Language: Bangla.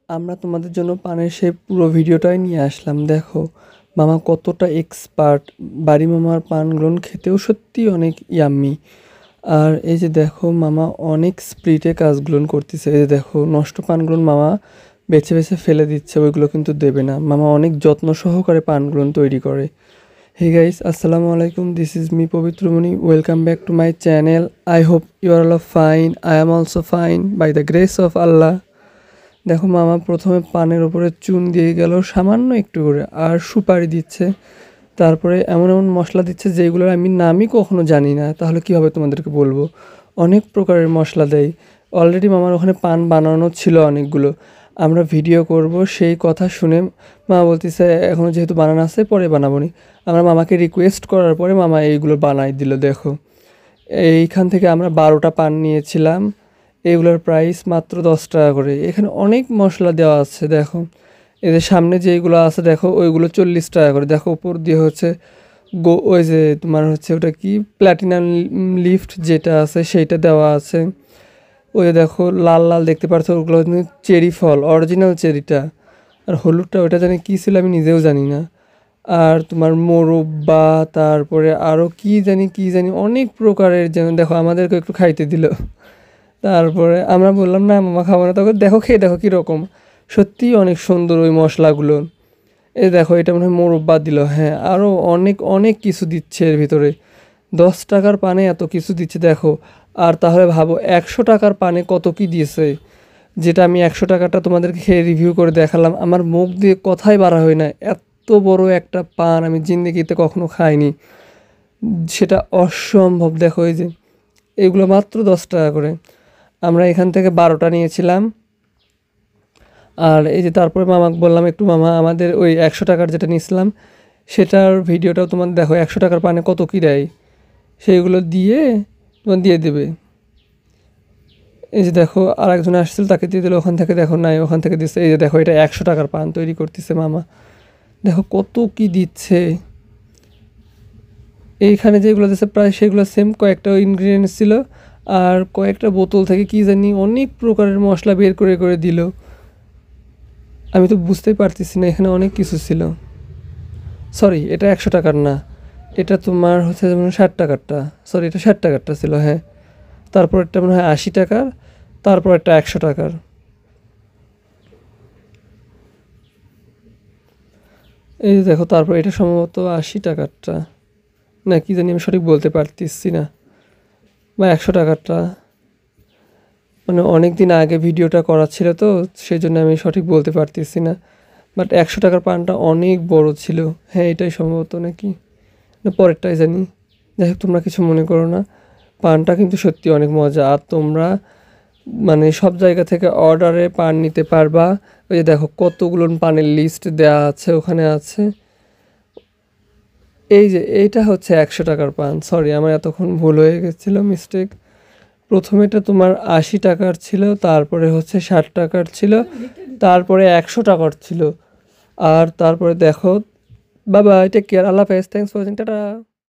আমরা তোমাদের জন্য পানের সেই পুরো ভিডিওটাই নিয়ে আসলাম। দেখো মামা কতটা এক্সপার্ট, বাড়ি মামার পানগুলো খেতেও সত্যি অনেক ইয়াম্মি। আর এই যে দেখো মামা অনেক স্পিডে কাজগুলো করতেছে। এই যে দেখো নষ্ট পানগুলো মামা বেছে বেছে ফেলে দিচ্ছে, ওইগুলো কিন্তু দেবে না। মামা অনেক যত্ন সহকারে পানগুলো তৈরি করে। হে গাইস, আসসালামু আলাইকুম, this is me Pabitramoni, welcome back to my channel. I hope you are all fine, I am also fine by the grace of Allah. দেখো মামা প্রথমে পানের উপরে চুন দিয়ে গেল সামান্য একটু করে, আর সুপারি দিচ্ছে, তারপরে এমন এমন মশলা দিচ্ছে যেগুলোর আমি নামই কখনো জানি না। তাহলে কীভাবে তোমাদেরকে বলবো, অনেক প্রকারের মশলা দেয়। অলরেডি মামার ওখানে পান বানানো ছিল অনেকগুলো, আমরা ভিডিও করব সেই কথা শুনে মা বলতেছে এখনও যেহেতু বানানো আছে পরে বানাবো নি। আমরা মামাকে রিকোয়েস্ট করার পরে মামা এইগুলো বানাই দিল। দেখো এইখান থেকে আমরা 12টা পান নিয়েছিলাম, এগুলোর প্রাইস মাত্র 10 টাকা করে। এখানে অনেক মশলা দেওয়া আছে। দেখো এদের সামনে যেগুলো আছে দেখো ওইগুলো 40 টাকা করে। দেখো উপর দিয়ে হচ্ছে ওই যে তোমার হচ্ছে ওটা কি প্ল্যাটিনাম লিফট যেটা আছে সেইটা দেওয়া আছে। ওই দেখো লাল লাল দেখতে পাচ্ছ, ওগুলো চেরি ফল, অরিজিনাল চেরিটা। আর হলুদটা ওটা জানি কী ছিল আমি নিজেও জানি না। আর তোমার মোরব্বা, তারপরে আরও কী জানি অনেক প্রকারের, যেন দেখো আমাদেরকে একটু খাইতে দিল। তারপরে আমরা বললাম না মামা খাবো না, তখন দেখো খেয়ে দেখো কীরকম, সত্যিই অনেক সুন্দর ওই মশলাগুলো। এই দেখো এটা মনে হয় মোরব্বা দিল, হ্যাঁ আরও অনেক অনেক কিছু দিচ্ছে এর ভিতরে। 10 টাকার পানে এত কিছু দিচ্ছে দেখো। আর তাহলে ভাবো 100 টাকার পানে কত কী দিয়েছে, যেটা আমি 100 টাকাটা তোমাদেরকে খেয়ে রিভিউ করে দেখালাম, আমার মুখ দিয়ে কথাই বাড়া হয় না। এত বড় একটা পান আমি জিন্দেগিতে কখনো খাইনি, সেটা অসম্ভব। দেখো এই যে এগুলো মাত্র 10 টাকা করে, আমরা এখান থেকে 12টা নিয়েছিলাম। আর এই যে তারপরে মামাকে বললাম একটু মামা আমাদের ওই 100 টাকার যেটা নিয়েছিলাম সেটার ভিডিওটাও তোমার দেখো, 100 টাকার পানে কত কী দেয় সেইগুলো দিয়ে তোমার দিয়ে দেবে। এই যে দেখো আর একজন আসছিল তাকে দিয়ে দিল, ওখান থেকে দেখো নাই, ওখান থেকে দিচ্ছে। এই যে দেখো এটা 100 টাকার পান তৈরি করতেছে মামা, দেখো কত কি দিচ্ছে। এইখানে যেগুলো দিচ্ছে প্রায় সেগুলো সেম, কয়েকটা ইনগ্রিডিয়েন্টস ছিল আর কয়েকটা বোতল থেকে কী জানি অনেক প্রকারের মশলা বের করে করে দিল। আমি তো বুঝতেই পারতেছি না, এখানে অনেক কিছু ছিল। সরি এটা 100 টাকার না, এটা তোমার হচ্ছে যেমন 60 টাকারটা, সরি এটা 60 টাকারটা ছিল, হ্যাঁ। তারপর একটা মনে হয় 80 টাকার, তারপর একটা 100 টাকার। এই যে দেখো তারপর এটা সম্ভবত 80 টাকারটা, না কি জানি আমি সঠিক বলতে পারতেছি না, বা 100 টাকারটা। মানে অনেক দিন আগে ভিডিওটা করা ছিল তো সেই জন্য আমি সঠিক বলতে পারতেছি না। বাট 100 টাকার পানটা অনেক বড় ছিল, হ্যাঁ এটাই সম্ভবত, নাকি না পরেরটাই জানি। যাই হোক তোমরা কিছু মনে করো না, পানটা কিন্তু সত্যি অনেক মজা। আর তোমরা মানে সব জায়গা থেকে অর্ডারে পান নিতে পারবা। ওই যে দেখো কতগুলো পানের লিস্ট দেওয়া আছে, ওখানে আছে। এই যে এইটা হচ্ছে 100 টাকার পান, সরি আমার এতক্ষণ ভুল হয়ে গেছিলো, মিস্টেক। প্রথমেটা তোমার 80 টাকার ছিল, তারপরে হচ্ছে 60 টাকার ছিল, তারপরে 100 টাকার ছিল। আর তারপরে দেখো বাবা টেক কেয়ার, আল্লাহ হাফেজ, থ্যাংকস ফর ওয়াচিং, টাটা।